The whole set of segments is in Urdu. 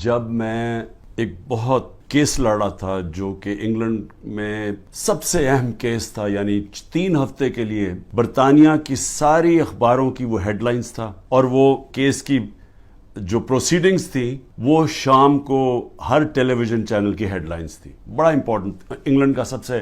جب میں ایک بہت کیس لڑا تھا جو کہ انگلینڈ میں سب سے اہم کیس تھا، یعنی 3 ہفتے کے لیے برطانیہ کی ساری اخباروں کی وہ ہیڈ لائنز تھا، اور وہ کیس کی جو پروسیڈنگز تھی وہ شام کو ہر ٹیلی ویژن چینل کی ہیڈ لائنز تھی. بڑا امپورٹنٹ، انگلینڈ کا سب سے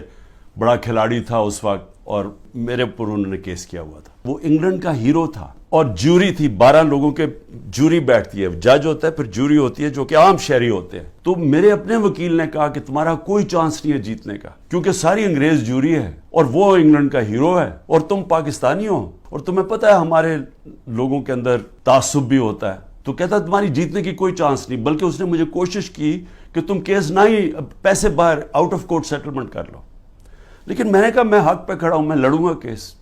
بڑا کھلاڑی تھا اس وقت، اور میرے پر انہوں نے کیس کیا ہوا تھا. وہ انگلینڈ کا ہیرو تھا، اور جوری تھی، 12 لوگوں کے جوری بیٹھتی ہے، جج ہوتا ہے، پھر جوری ہوتی ہے جو کہ عام شہری ہوتے ہیں. تو میرے اپنے وکیل نے کہا کہ تمہارا کوئی چانس نہیں ہے جیتنے کا، کیونکہ ساری انگریز جوری ہے اور وہ انگلینڈ کا ہیرو ہے اور تم پاکستانی ہو، اور تمہیں پتہ ہے ہمارے لوگوں کے اندر تعصب بھی ہوتا ہے. تو کہتا تمہاری جیتنے کی کوئی چانس نہیں، بلکہ اس نے مجھے کوشش کی کہ تم کیس نہ ہی پیسے باہر آؤٹ آف کورٹ سیٹلمنٹ کر لو. لیکن میں نے کہا میں حق پہ کھڑا ہوں، میں لڑوں گا کیس.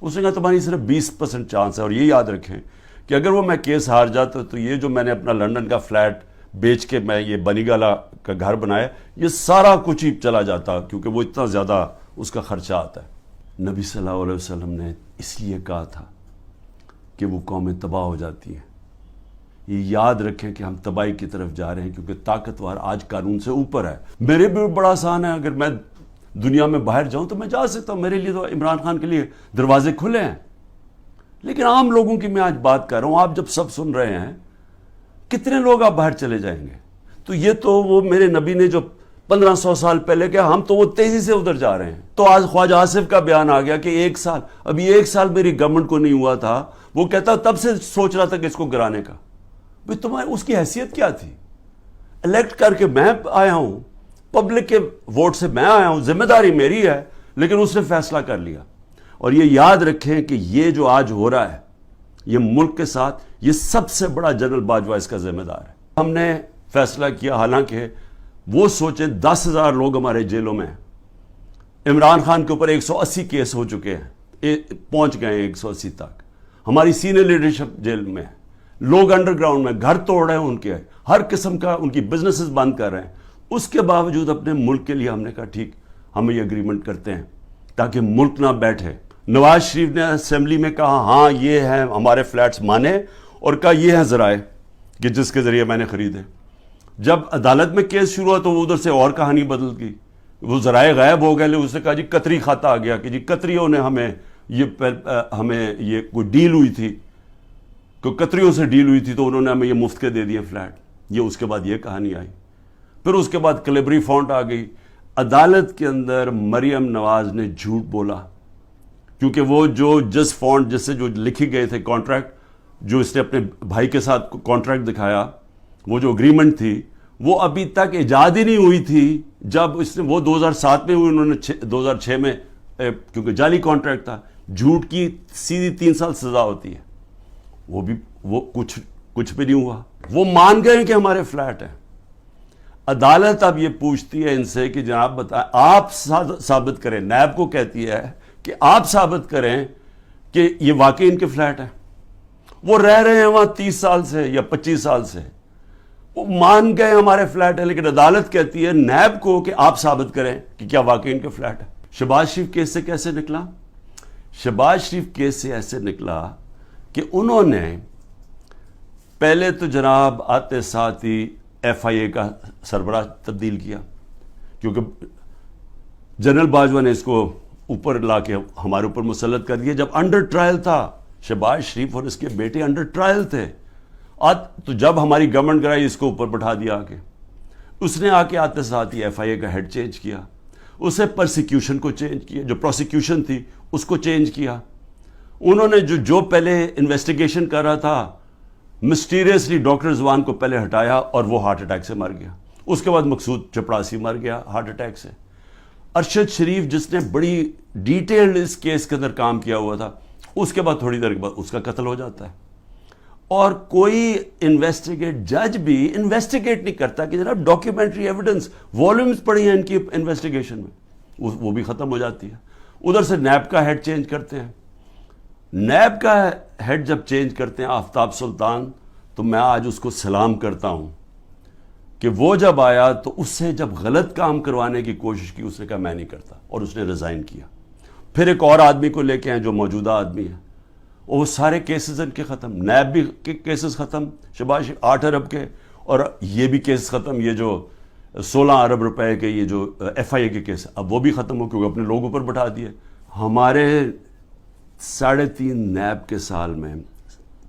اس نے کہا تمہاری صرف 20% چانس ہے، اور یہ یاد رکھیں کہ اگر وہ میں کیس ہار جاتا تو یہ جو میں نے اپنا لنڈن کا فلیٹ بیچ کے میں یہ بنی گالا کا گھر بنایا، یہ سارا کچھ ہی چلا جاتا، کیونکہ وہ اتنا زیادہ اس کا خرچہ آتا ہے. نبی صلی اللہ علیہ وسلم نے اس لیے کہا تھا کہ وہ قومیں تباہ ہو جاتی ہیں. یہ یاد رکھیں کہ ہم تباہی کی طرف جا رہے ہیں، کیونکہ طاقتور آج قانون سے اوپر ہے. میرے بھی بڑا آسان ہے، اگر میں دنیا میں باہر جاؤں تو میں جا سکتا ہوں، میرے لیے تو عمران خان کے لیے دروازے کھلے ہیں. لیکن عام لوگوں کی میں آج بات کر رہا ہوں، آپ جب سب سن رہے ہیں، کتنے لوگ آپ باہر چلے جائیں گے؟ تو یہ تو وہ میرے نبی نے جو 1500 سال پہلے کہا، ہم تو وہ تیزی سے ادھر جا رہے ہیں. تو آج خواجہ آصف کا بیان آ گیا کہ 1 سال، ابھی 1 سال میری گورنمنٹ کو نہیں ہوا تھا، وہ کہتا تب سے سوچ رہا تھا کہ اس کو گرانے کا. بھئی تمہاری اس کی حیثیت کیا تھی؟ الیکٹ کر کے میں آیا ہوں، پبلک کے ووٹ سے میں آیا ہوں، ذمہ داری میری ہے، لیکن اس نے فیصلہ کر لیا. اور یہ یاد رکھیں کہ یہ جو آج ہو رہا ہے یہ ملک کے ساتھ، یہ سب سے بڑا جنرل باجوہ اس کا ذمہ دار ہے. ہم نے فیصلہ کیا، حالانکہ وہ سوچیں 10,000 لوگ ہمارے جیلوں میں ہیں، عمران خان کے اوپر 180 کیس ہو چکے ہیں، پہنچ گئے ہیں 180 تک. ہماری سینئر لیڈرشپ جیل میں ہے، لوگ انڈر گراؤنڈ میں گھر توڑ رہے ہیں، ان کے ہر قسم کا ان کی بزنسز بند کر رہے ہیں. اس کے باوجود اپنے ملک کے لیے ہم نے کہا ٹھیک، ہم یہ اگریمنٹ کرتے ہیں تاکہ ملک نہ بیٹھے. نواز شریف نے اسمبلی میں کہا ہاں یہ ہیں ہمارے فلیٹس مانے، اور کہا یہ ہیں ذرائع کہ جس کے ذریعے میں نے خریدے. جب عدالت میں کیس شروع ہوا تو وہ ادھر سے اور کہانی بدل گئی، وہ ذرائع غائب ہو گئے. اس نے کہا جی قطری کھاتا آ گیا کہ جی قطریوں نے ہمیں یہ کوئی ڈیل ہوئی تھی، کوئی قطریوں سے ڈیل ہوئی تھی تو انہوں نے ہمیں یہ مفت کے دے دیے فلیٹ. یہ اس کے بعد یہ کہانی آئی. پھر اس کے بعد کلیبری فونٹ آ گئی. عدالت کے اندر مریم نواز نے جھوٹ بولا، کیونکہ وہ جو جس فونٹ جس سے جو لکھی گئے تھے کانٹریکٹ، جو اس نے اپنے بھائی کے ساتھ کانٹریکٹ دکھایا، وہ جو اگریمنٹ تھی وہ ابھی تک ایجاد ہی نہیں ہوئی تھی. جب اس نے وہ 2007 میں ہوئی، انہوں نے 2006 میں، کیونکہ جعلی کانٹریکٹ تھا. جھوٹ کی سیدھی 3 سال سزا ہوتی ہے. وہ کچھ بھی نہیں ہوا. وہ مان گئے کہ ہمارے فلیٹ ہیں. عدالت اب یہ پوچھتی ہے ان سے کہ جناب بتائیں، آپ ثابت کریں، نیب کو کہتی ہے کہ آپ ثابت کریں کہ یہ واقعی ان کے فلیٹ ہیں. وہ رہ رہے ہیں وہاں 30 سال سے یا 25 سال سے، وہ مان گئے ہمارے فلیٹ ہے، لیکن عدالت کہتی ہے نیب کو کہ آپ ثابت کریں کہ کیا واقعی ان کے فلیٹ ہے. شہباز شریف کیس سے کیسے نکلا؟ شہباز شریف کیس سے ایسے نکلا کہ انہوں نے پہلے تو جناب آتے ساتھ ہی FIA کا سربراہ تبدیل کیا، کیونکہ جنرل باجوہ نے اس کو اوپر لا کے ہمارے اوپر مسلط کر دیا. جب انڈر ٹرائل تھا، شہباز شریف اور اس کے بیٹے انڈر ٹرائل تھے، تو جب ہماری گورنمنٹ کرائی اس کو اوپر بٹھا دیا آ کے. اس نے آ کے آتے ساتھ ہی FIA کا ہیڈ چینج کیا. اسے پرسیکیوشن کو چینج کیا، جو پروسیکیوشن تھی اس کو چینج کیا. انہوں نے جو پہلے انویسٹیگیشن کر رہا تھا، مسٹیریسلی ڈاکٹر رضوان کو پہلے ہٹایا اور وہ ہارٹ اٹیک سے مر گیا. اس کے بعد مقصود چپڑاسی مر گیا ہارٹ اٹیک سے. ارشد شریف جس نے بڑی ڈیٹیلڈ اس کیس کے اندر کام کیا ہوا تھا، اس کے بعد تھوڑی دیر کے بعد اس کا قتل ہو جاتا ہے. اور کوئی جج بھی انویسٹیگیٹ نہیں کرتا کہ جناب ڈاکیومنٹری ایویڈنس والیومز پڑی ہیں ان کی انویسٹیگیشن میں، وہ بھی ختم ہو جاتی ہے. ادھر سے نیب کا ہیڈ چینج کرتے ہیں. نیب کا ہیڈ جب چینج کرتے ہیں آفتاب سلطان، تو میں آج اس کو سلام کرتا ہوں کہ وہ جب آیا تو اس سے جب غلط کام کروانے کی کوشش کی، اس نے کہا میں نہیں کرتا، اور اس نے ریزائن کیا. پھر ایک اور آدمی کو لے کے آئے جو موجودہ آدمی ہے، اور وہ سارے کیسز ان کے ختم، نیب بھی کے کیسز ختم، شہباز 8 ارب کے، اور یہ بھی کیس ختم, یہ جو 16 ارب روپے کے یہ جو ایف آئی اے کے کیس, اب وہ بھی ختم ہو کیونکہ اپنے لوگوں پر بٹھا دیے. ہمارے 3.5 نیب کے سال میں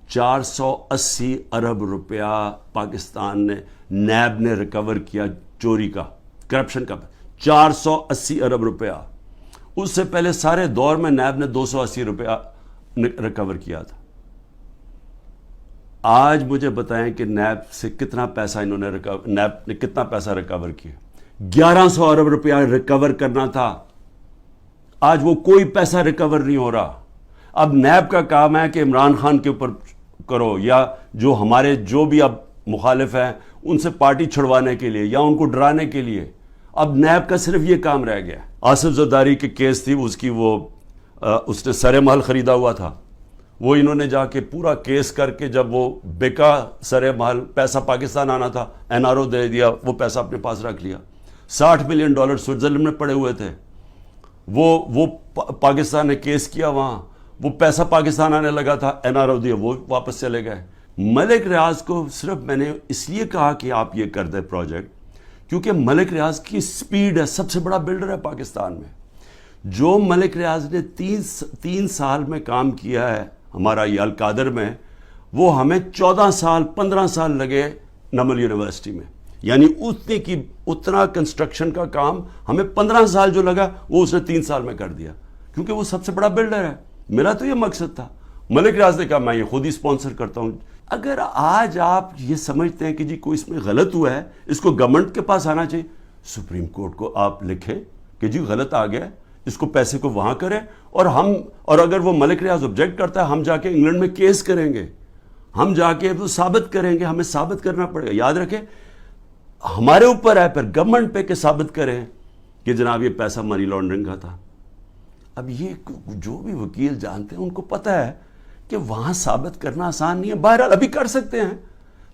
480 ارب روپیہ پاکستان نے نیب نے ریکور کیا چوری کا, کرپشن کا, 480 ارب روپیہ. اس سے پہلے سارے دور میں نیب نے 280 روپیہ ریکور کیا تھا. آج مجھے بتائیں کہ نیب سے کتنا پیسہ انہوں نے نیب نے کتنا پیسہ ریکور کیا. 1100 ارب روپیہ ریکور کرنا تھا, آج وہ کوئی پیسہ ریکور نہیں ہو رہا. اب نیب کا کام ہے کہ عمران خان کے اوپر کرو, یا جو ہمارے جو بھی اب مخالف ہیں ان سے پارٹی چھڑوانے کے لیے یا ان کو ڈرانے کے لیے. اب نیب کا صرف یہ کام رہ گیا. آصف زرداری کی کیس تھی, اس کی اس نے سر محل خریدا ہوا تھا, وہ انہوں نے جا کے پورا کیس کر کے جب وہ بیکا سر محل, پیسہ پاکستان آنا تھا, این آر او دے دیا, وہ پیسہ اپنے پاس رکھ لیا. $60 ملین سوئٹزرلینڈ میں پڑے ہوئے تھے, وہ پاکستان نے کیس کیا وہاں, وہ پیسہ پاکستان آنے لگا تھا, این آر او دیا, وہ واپس چلے گئے. ملک ریاض کو صرف میں نے اس لیے کہا کہ آپ یہ کر دیں پروجیکٹ, کیونکہ ملک ریاض کی سپیڈ ہے, سب سے بڑا بلڈر ہے پاکستان میں. جو ملک ریاض نے 3 سال میں کام کیا ہے ہمارا یہ القادر میں, وہ ہمیں 14 سال 15 سال لگے نمل یونیورسٹی میں. یعنی اتنا کنسٹرکشن کا کام ہمیں 15 سال جو لگا وہ اس نے 3 سال میں کر دیا, کیونکہ وہ سب سے بڑا بلڈر ہے. میرا تو یہ مقصد تھا. ملک ریاض نے کہا میں یہ خود ہی اسپانسر کرتا ہوں. اگر آج آپ یہ سمجھتے ہیں کہ جی کوئی اس میں غلط ہوا ہے, اس کو گورنمنٹ کے پاس آنا چاہیے, سپریم کورٹ کو آپ لکھیں کہ جی غلط آ گیا, اس کو پیسے کو وہاں کریں, اور اگر وہ ملک ریاض آبجیکٹ کرتا ہے, ہم جا کے انگلینڈ میں کیس کریں گے, ہم جا کے وہ ثابت کریں گے, ہمیں ثابت کرنا پڑے گا. یاد رکھیں ہمارے اوپر ہے پھر گورنمنٹ پہ کہ ثابت کریں کہ جناب یہ پیسہ منی لانڈرنگ کا تھا. اب یہ جو بھی وکیل جانتے ہیں ان کو پتہ ہے کہ وہاں ثابت کرنا آسان نہیں ہے. بہرحال ابھی کر سکتے ہیں,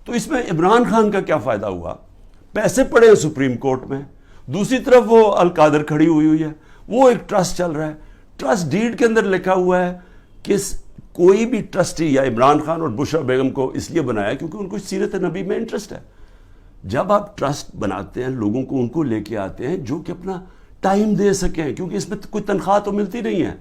تو اس میں عمران خان کا کیا فائدہ ہوا؟ پیسے پڑے ہیں سپریم کورٹ میں, دوسری طرف وہ القادر کھڑی ہوئی ہے, وہ ایک ٹرسٹ چل رہا ہے. ٹرسٹ ڈیڈ کے اندر لکھا ہوا ہے کہ کوئی بھی ٹرسٹی, یا عمران خان اور بشرا بیگم کو اس لیے بنایا کیونکہ ان کو سیرت نبی میں انٹرسٹ ہے. جب آپ ٹرسٹ بناتے ہیں لوگوں کو ان کو لے کے آتے ہیں جو کہ اپنا ٹائم دے سکیں, کیونکہ اس میں کوئی تنخواہ تو ملتی نہیں ہے,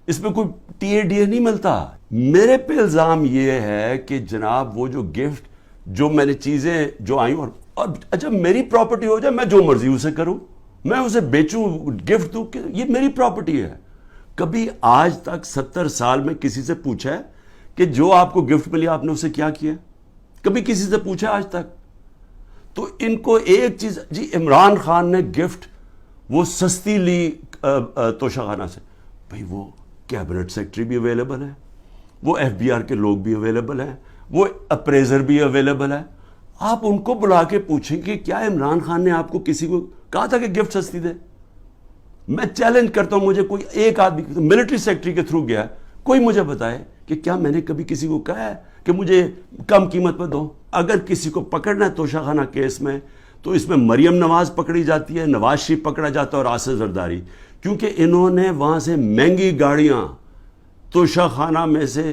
اس میں کوئی ٹی اے ڈی اے نہیں ملتا. میرے پہ الزام یہ ہے کہ جناب وہ جو گفٹ, جو میں نے چیزیں جو آئیں, اور اچھا میری پراپرٹی ہو جائے, میں جو مرضی اسے کروں, میں اسے بیچوں, گفٹ دوں, کہ یہ میری پراپرٹی ہے. کبھی آج تک 70 سال میں کسی سے پوچھا ہے کہ جو آپ کو گفٹ ملی آپ نے اسے کیا کیا؟ کبھی کسی سے پوچھا آج تک؟ تو ان کو ایک چیز, جی عمران خان نے گفٹ وہ سستی لی توشہ خانہ سے, بھئی وہ کیبنٹ سیکٹری بھی اویلیبل ہے, وہ ایف بی آر کے لوگ بھی اویلیبل ہیں, وہ اپریزر بھی اویلیبل ہے. آپ ان کو بلا کے پوچھیں کہ کیا عمران خان نے آپ کو کسی کو کہا تھا کہ گفٹ سستی دے؟ میں چیلنج کرتا ہوں, مجھے کوئی ایک آدمی ملٹری سیکٹری کے تھرو گیا, کوئی مجھے بتائے کہ کیا میں نے کبھی کسی کو کہا ہے کہ مجھے کم قیمت پہ دو. اگر کسی کو پکڑنا ہے توشہ خانہ کیس میں, تو اس میں مریم نواز پکڑی جاتی ہے, نواز شریف پکڑا جاتا ہے, اور آصف زرداری, کیونکہ انہوں نے وہاں سے مہنگی گاڑیاں توشہ خانہ میں سے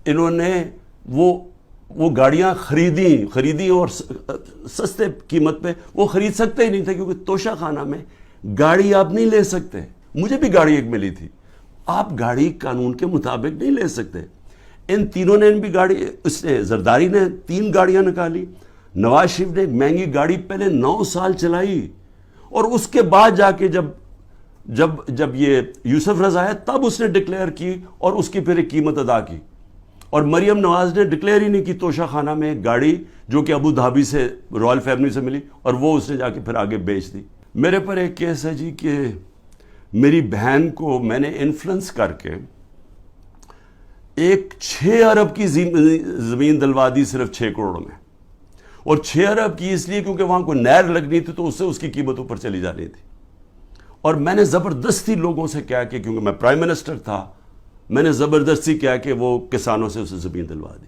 انہوں نے وہ گاڑیاں خریدی اور سستے قیمت پہ وہ خرید سکتے ہی نہیں تھے, کیونکہ توشہ خانہ میں گاڑی آپ نہیں لے سکتے. مجھے بھی گاڑی ایک ملی تھی, آپ گاڑی قانون کے مطابق نہیں لے سکتے. ان تینوں نے بھی گاڑی, اس نے زرداری نے 3 گاڑیاں نکالی, نواز شریف نے ایک مہنگی گاڑی پہلے 9 سال چلائی, اور اس کے بعد جا کے جب یہ یوسف رضا ہے تب اس نے ڈکلیئر کی اور اس کی پھر ایک قیمت ادا کی. اور مریم نواز نے ڈکلیئر ہی نہیں کی توشہ خانہ میں ایک گاڑی جو کہ ابو دھابی سے رائل فیملی سے ملی, اور وہ اس نے جا کے پھر آگے بیچ دی. میرے پر ایک کیس ہے جی کہ میری بہن کو میں نے انفلوئنس کر کے ایک 6 ارب کی زمین دلوا دی صرف 6 کروڑ میں, اور 6 ارب کی اس لیے کیونکہ وہاں کوئی نہر لگنی تھی تو اس سے اس کی قیمت اوپر چلی جانی تھی. اور میں نے زبردستی لوگوں سے کہا کہ کیونکہ میں پرائم منسٹر تھا, میں نے زبردستی کہا کہ وہ کسانوں سے اسے زمین دلوا دی.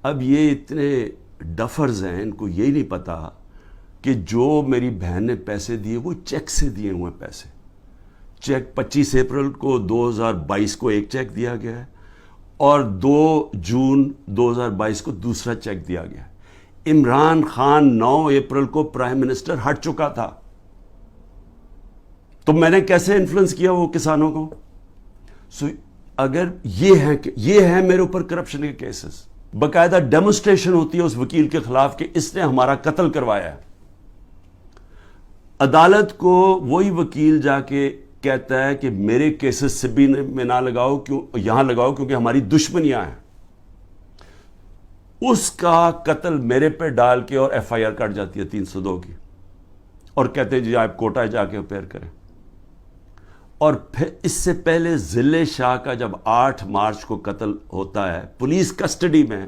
اب یہ اتنے ڈفرز ہیں, ان کو یہی نہیں پتا کہ جو میری بہن نے پیسے دیے وہ چیک سے دیے ہوئے پیسے. چیک 25 اپریل کو 2022 کو ایک چیک دیا گیا ہے, اور 2 جون 2022 کو دوسرا چیک دیا گیا ہے. عمران خان 9 اپریل کو پرائم منسٹر ہٹ چکا تھا، تو میں نے کیسے انفلوئنس کیا وہ کسانوں کو؟ اگر یہ ہے میرے اوپر کرپشن کے کیسز، باقاعدہ ڈیمونسٹریشن ہوتی ہے اس وکیل کے خلاف کہ اس نے ہمارا قتل کروایا ہے، عدالت کو وہی وکیل جا کے کہتا ہے کہ میرے کیسز سے بھی میں نہ لگاؤ، یہاں لگاؤ کیونکہ ہماری دشمنیاں ہیں، اس کا قتل میرے پہ ڈال کے اور ایف آئی آر کٹ جاتی ہے 302 کی، اور کہتے ہیں جی آپ کوٹا جا کے اپیئر کریں۔ اور پھر اس سے پہلے ضلع شاہ کا جب 8 مارچ کو قتل ہوتا ہے پولیس کسٹڈی میں،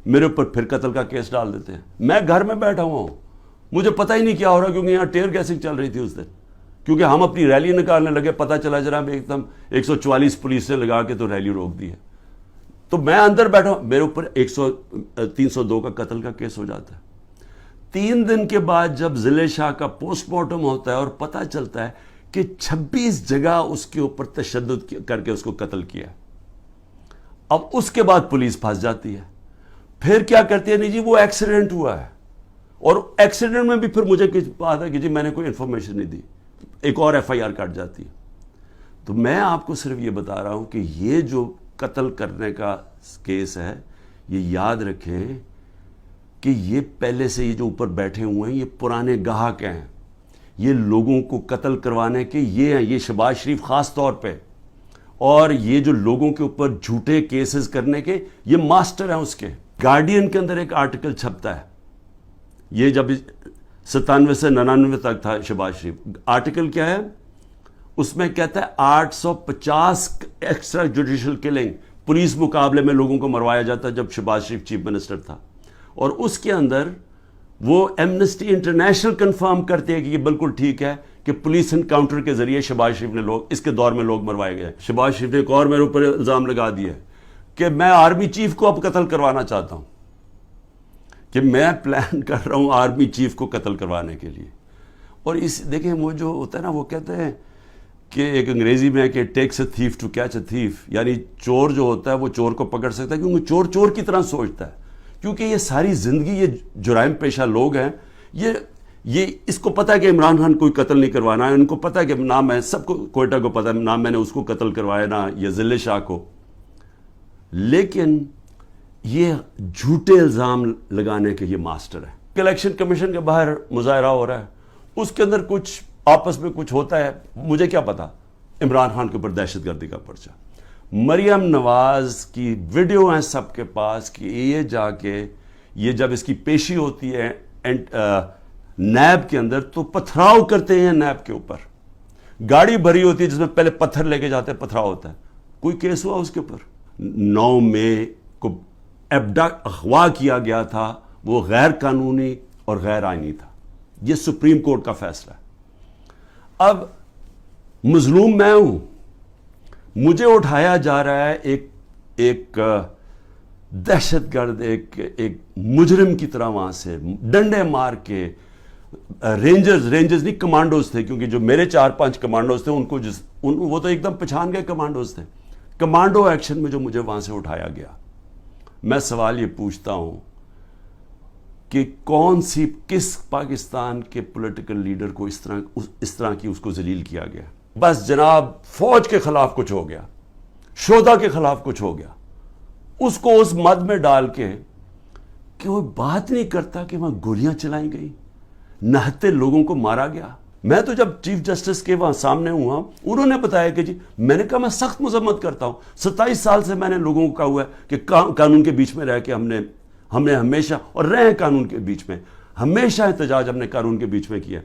میرے اوپر پھر قتل کا کیس ڈال دیتے ہیں، میں گھر میں بیٹھا ہوا ہوں، مجھے پتہ ہی نہیں کیا ہو رہا، کیونکہ یہاں ٹیئر گیسنگ چل رہی تھی اس دن، کیونکہ ہم اپنی ریلی نکالنے لگے، پتہ چلا جناب ایک دم 144 پولیس نے لگا کے تو ریلی روک دی ہے، تو میں اندر بیٹھا ہوں، میرے اوپر 302 کا قتل کا کیس ہو جاتا ہے۔ 3 دن کے بعد جب ضلع شاہ کا پوسٹ مارٹم ہوتا ہے اور پتہ چلتا ہے کہ 26 جگہ اس کے اوپر تشدد کر کے اس کو قتل کیا، اب اس کے بعد پولیس پھنس جاتی ہے، پھر کیا کرتی ہے؟ نہیں جی وہ ایکسیڈنٹ ہوا ہے، اور ایکسیڈنٹ میں بھی پھر مجھے بات ہے کہ جی میں نے کوئی انفارمیشن نہیں دی، ایک اور ایف آئی آر کٹ جاتی ہے۔ تو میں آپ کو صرف یہ بتا رہا ہوں کہ یہ جو قتل کرنے کا کیس ہے، یہ یاد رکھیں کہ یہ پہلے سے یہ جو اوپر بیٹھے ہوئے ہیں یہ پرانے گاہک ہیں، یہ لوگوں کو قتل کروانے کے یہ ہیں، یہ شہباز شریف خاص طور پہ، اور یہ جو لوگوں کے اوپر جھوٹے کیسز کرنے کے یہ ماسٹر ہیں اس کے۔ گارڈین کے اندر ایک آرٹیکل چھپتا ہے، یہ جب 97 سے 99 تک تھا شہباز شریف، آرٹیکل کیا ہے اس میں؟ کہتا ہے 850 ایکسٹرا جوڈیشل کلنگ پولیس مقابلے میں لوگوں کو مروایا جاتا ہے جب شہباز شریف چیف منسٹر تھا، اور اس کے اندر وہ ایمنسٹی انٹرنیشنل کنفرم کرتے ہیں کہ یہ بالکل ٹھیک ہے کہ پولیس انکاؤنٹر کے ذریعے شہباز شریف نے اس کے دور میں لوگ مروائے گئے۔ شہباز شریف نے ایک اور میرے اوپر الزام لگا دیا کہ میں آرمی چیف کو اب قتل کروانا چاہتا ہوں، کہ میں پلان کر رہا ہوں آرمی چیف کو قتل کروانے کے لیے۔ اور دیکھیں وہ جو ہوتا ہے نا، وہ کہتے ہیں کہ ایک انگریزی میں ہے کہ takes a thief to catch a thief, یعنی چور جو ہوتا ہے وہ چور کو پکڑ سکتا ہے کیونکہ چور چور کی طرح سوچتا ہے، کیونکہ یہ ساری زندگی یہ جرائم پیشہ لوگ ہیں، یہ اس کو پتہ ہے کہ عمران خان کوئی قتل نہیں کروانا ہے، ان کو پتہ ہے کہ نہ میں سب کو کوئٹہ کو پتہ ہے نہ میں نے اس کو قتل کروایا نہ یہ ضلع شاہ کو، لیکن یہ جھوٹے الزام لگانے کے یہ ماسٹر ہے۔ الیکشن کمیشن کے باہر مظاہرہ ہو رہا ہے، اس کے اندر کچھ آپس میں کچھ ہوتا ہے، مجھے کیا پتا، عمران خان کے اوپر دہشت گردی کا پرچہ، مریم نواز کی ویڈیو ہیں سب کے پاس کہ یہ جا کے یہ جب اس کی پیشی ہوتی ہے نیب کے اندر تو پتھراؤ کرتے ہیں، نیب کے اوپر گاڑی بھری ہوتی ہے جس میں پہلے پتھر لے کے جاتے ہیں، پتھراؤ ہوتا ہے، کوئی کیس ہوا اس کے اوپر؟ 9 مئی کو اغوا کیا گیا تھا، وہ غیر قانونی اور غیر آئینی تھا، یہ سپریم کورٹ کا فیصلہ ہے۔ اب مظلوم میں ہوں، مجھے اٹھایا جا رہا ہے ایک دہشت گرد، ایک مجرم کی طرح، وہاں سے ڈنڈے مار کے، رینجرز نہیں کمانڈوز تھے، کیونکہ جو میرے 4-5 کمانڈوز تھے ان کو وہ تو ایک دم پہچان گئے کمانڈوز تھے، کمانڈو ایکشن میں جو مجھے وہاں سے اٹھایا گیا۔ میں سوال یہ پوچھتا ہوں کہ کس پاکستان کے پولیٹیکل لیڈر کو اس طرح کی اس کو ذلیل کیا گیا؟ بس جناب فوج کے خلاف کچھ ہو گیا، شہداء کے خلاف کچھ ہو گیا، اس کو اس مد میں ڈال کے کہ وہ بات نہیں کرتا کہ وہاں گولیاں چلائی گئی، نہتے لوگوں کو مارا گیا۔ میں تو جب چیف جسٹس کے وہاں سامنے ہوا، انہوں نے بتایا کہ جی میں نے کہا میں سخت مذمت کرتا ہوں، 27 سال سے میں نے لوگوں کو کہا ہوا ہے کہ قانون کے بیچ میں رہ کے ہم نے ہمیشہ، اور رہے ہیں قانون کے بیچ میں، ہمیشہ احتجاج ہم نے قانون کے بیچ میں کیا۔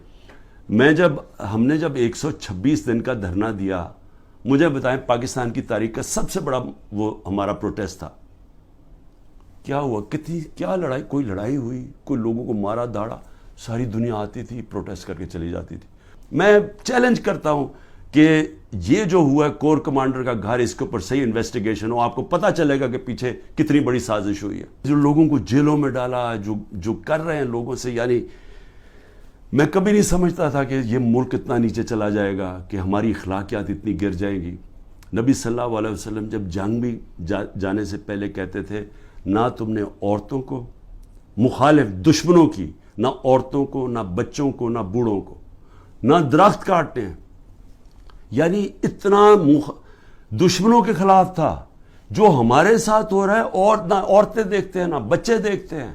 ہم نے جب 126 دن کا دھرنا دیا، مجھے بتائیں پاکستان کی تاریخ کا سب سے بڑا وہ ہمارا پروٹیسٹ تھا، کیا ہوا؟ کیا لڑائی؟ کوئی لڑائی ہوئی؟ کوئی لوگوں کو مارا داڑا؟ ساری دنیا آتی تھی، پروٹیسٹ کر کے چلی جاتی تھی۔ میں چیلنج کرتا ہوں کہ یہ جو ہوا ہے کور کمانڈر کا گھر، اس کے اوپر صحیح انویسٹیگیشن ہو، آپ کو پتہ چلے گا کہ پیچھے کتنی بڑی سازش ہوئی ہے، جو لوگوں کو جیلوں میں ڈالا، جو کر رہے ہیں لوگوں سے، یعنی میں کبھی نہیں سمجھتا تھا کہ یہ ملک اتنا نیچے چلا جائے گا، کہ ہماری اخلاقیات اتنی گر جائیں گی۔ نبی صلی اللہ علیہ وسلم جب جنگ بھی جانے سے پہلے کہتے تھے، نہ تم نے عورتوں کو مخالف دشمنوں کی، نہ عورتوں کو، نہ بچوں کو، نہ بوڑھوں کو، نہ درخت کاٹتے ہیں. یعنی اتنا دشمنوں کے خلاف تھا. جو ہمارے ساتھ ہو رہا ہے، اور نہ عورتیں دیکھتے ہیں، نہ بچے دیکھتے ہیں،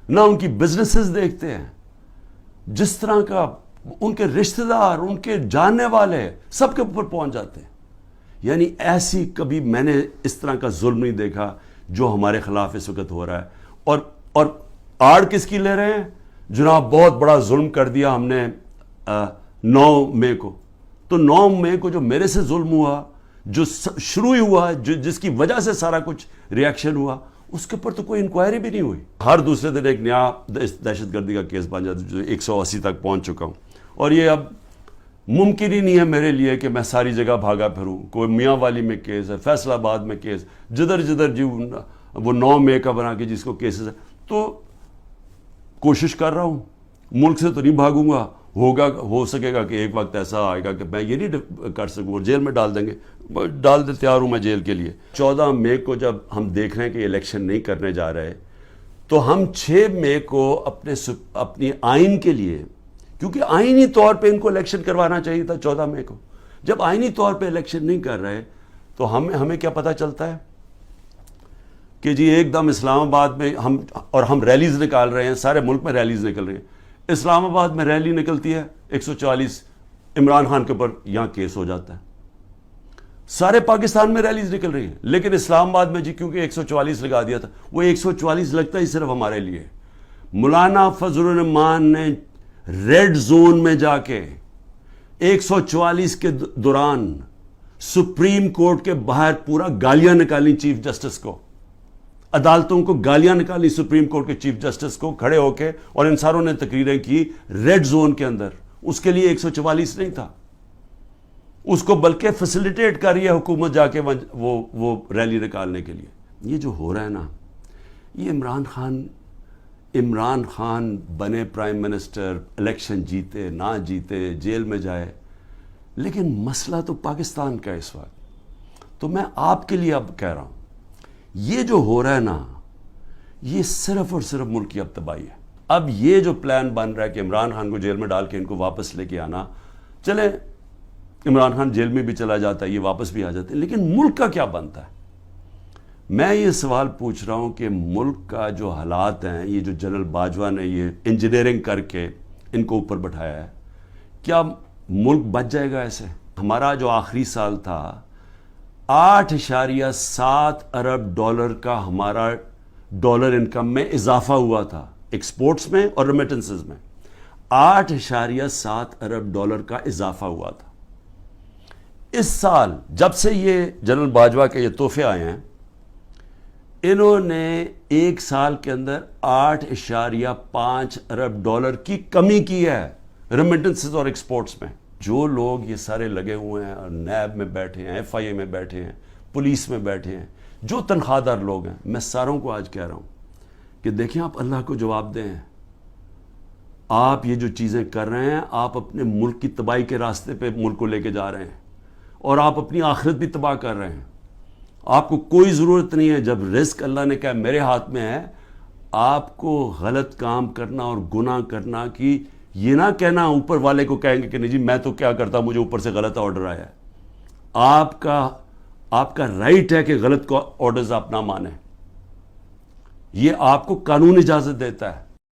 نہ ان کی بزنسز دیکھتے ہیں. جس طرح کا ان کے رشتہ دار، ان کے جاننے والے سب کے اوپر پہنچ جاتے ہیں. یعنی ایسی کبھی میں نے اس طرح کا ظلم نہیں دیکھا جو ہمارے خلاف اس وقت ہو رہا ہے. اور آڑ کس کی لے رہے ہیں؟ جناب بہت بڑا ظلم کر دیا ہم نے 9 مئی کو. تو 9 مئی کو جو میرے سے ظلم ہوا، جو شروع ہی ہوا، جس کی وجہ سے سارا کچھ ریاکشن ہوا، اس کے اوپر تو کوئی انکوائری بھی نہیں ہوئی. ہر دوسرے دن ایک نیا دہشت گردی کا کیس بن جاتا ہے، جو 180 تک پہنچ چکا ہوں. اور یہ اب ممکن ہی نہیں ہے میرے لیے کہ میں ساری جگہ بھاگا پھروں. کوئی میاں والی میں کیس ہے، فیصل آباد میں کیس، جدھر جی وہ 9 مئی کا بنا کے جس کو کیسز ہے. تو کوشش کر رہا ہوں، ملک سے تو نہیں بھاگوں گا. ہو سکے گا کہ ایک وقت ایسا آئے گا کہ میں یہ نہیں کر سکوں، جیل میں ڈال دیں گے. ڈال دے، تیار ہوں میں جیل کے لیے. 14 مئی کو جب ہم دیکھ رہے ہیں کہ یہ الیکشن نہیں کرنے جا رہے، تو ہم 6 مئی کو اپنی آئین کے لیے، کیونکہ آئینی طور پہ ان کو الیکشن کروانا چاہیے تھا 14 مئی کو. جب آئینی طور پہ الیکشن نہیں کر رہے تو ہمیں کیا پتہ چلتا ہے کہ جی ایک دم اسلام آباد میں ہم ریلیز نکال رہے ہیں. سارے ملک میں ریلیز نکل رہی ہیں. اسلام آباد میں ریلی نکلتی ہے 144 عمران خان کے اوپر، یہاں کیس ہو جاتا ہے. سارے پاکستان میں ریلیز نکل رہی ہیں، لیکن اسلام آباد میں جی کیونکہ 144 لگا دیا تھا، وہ 144 لگتا ہی صرف ہمارے لیے. مولانا فضل الرحمان نے ریڈ زون میں جا کے 144 کے دوران سپریم کورٹ کے باہر پورا گالیاں نکالی چیف جسٹس کو، عدالتوں کو گالیاں نکالی سپریم کورٹ کے چیف جسٹس کو کھڑے ہو کے. اور ان ساروں نے تقریریں کی ریڈ زون کے اندر. اس کے لیے 144 نہیں تھا، اس کو بلکہ فیسیلیٹیٹ کر رہی ہے حکومت جا کے وہ ریلی نکالنے کے لیے. یہ جو ہو رہا ہے نا، یہ عمران خان بنے پرائم منسٹر، الیکشن جیتے نہ جیتے، جیل میں جائے، لیکن مسئلہ تو پاکستان کا اس وقت. تو میں آپ کے لیے اب کہہ رہا ہوں، یہ جو ہو رہا ہے نا، یہ صرف اور صرف ملک کی اب تباہی ہے. اب یہ جو پلان بن رہا ہے کہ عمران خان کو جیل میں ڈال کے ان کو واپس لے کے آنا، چلیں عمران خان جیل میں بھی چلا جاتا ہے، یہ واپس بھی آ جاتے ہیں، لیکن ملک کا کیا بنتا ہے؟ میں یہ سوال پوچھ رہا ہوں کہ ملک کا جو حالات ہیں، یہ جو جنرل باجوہ نے یہ انجینئرنگ کر کے ان کو اوپر بٹھایا ہے، کیا ملک بچ جائے گا ایسے؟ ہمارا جو آخری سال تھا، 8.7 ارب ڈالر کا ہمارا ڈالر انکم میں اضافہ ہوا تھا، ایکسپورٹس میں اور ریمیٹنسز میں 8.7 ارب ڈالر کا اضافہ ہوا تھا. اس سال جب سے یہ جنرل باجوہ کے یہ تحفے آئے ہیں، انہوں نے ایک سال کے اندر 8.5 ارب ڈالر کی کمی کی ہے ریمیٹنسز اور ایکسپورٹس میں. جو لوگ یہ سارے لگے ہوئے ہیں، نیب میں بیٹھے ہیں، ایف آئی اے میں بیٹھے ہیں، پولیس میں بیٹھے ہیں، جو تنخواہ دار لوگ ہیں، میں ساروں کو آج کہہ رہا ہوں کہ دیکھیں آپ اللہ کو جواب دیں. آپ یہ جو چیزیں کر رہے ہیں، آپ اپنے ملک کی تباہی کے راستے پہ ملک کو لے کے جا رہے ہیں، اور آپ اپنی آخرت بھی تباہ کر رہے ہیں. آپ کو کوئی ضرورت نہیں ہے، جب رزق اللہ نے کہا میرے ہاتھ میں ہے، آپ کو غلط کام کرنا اور گناہ کرنا کی یہ نہ کہنا اوپر والے کو کہیں گے کہ نہیں جی میں تو کیا کرتا، مجھے اوپر سے غلط آرڈر آیا ہے. آپ کا رائٹ ہے کہ غلط آرڈرز آپ نہ مانیں. یہ آپ کو قانون اجازت دیتا ہے.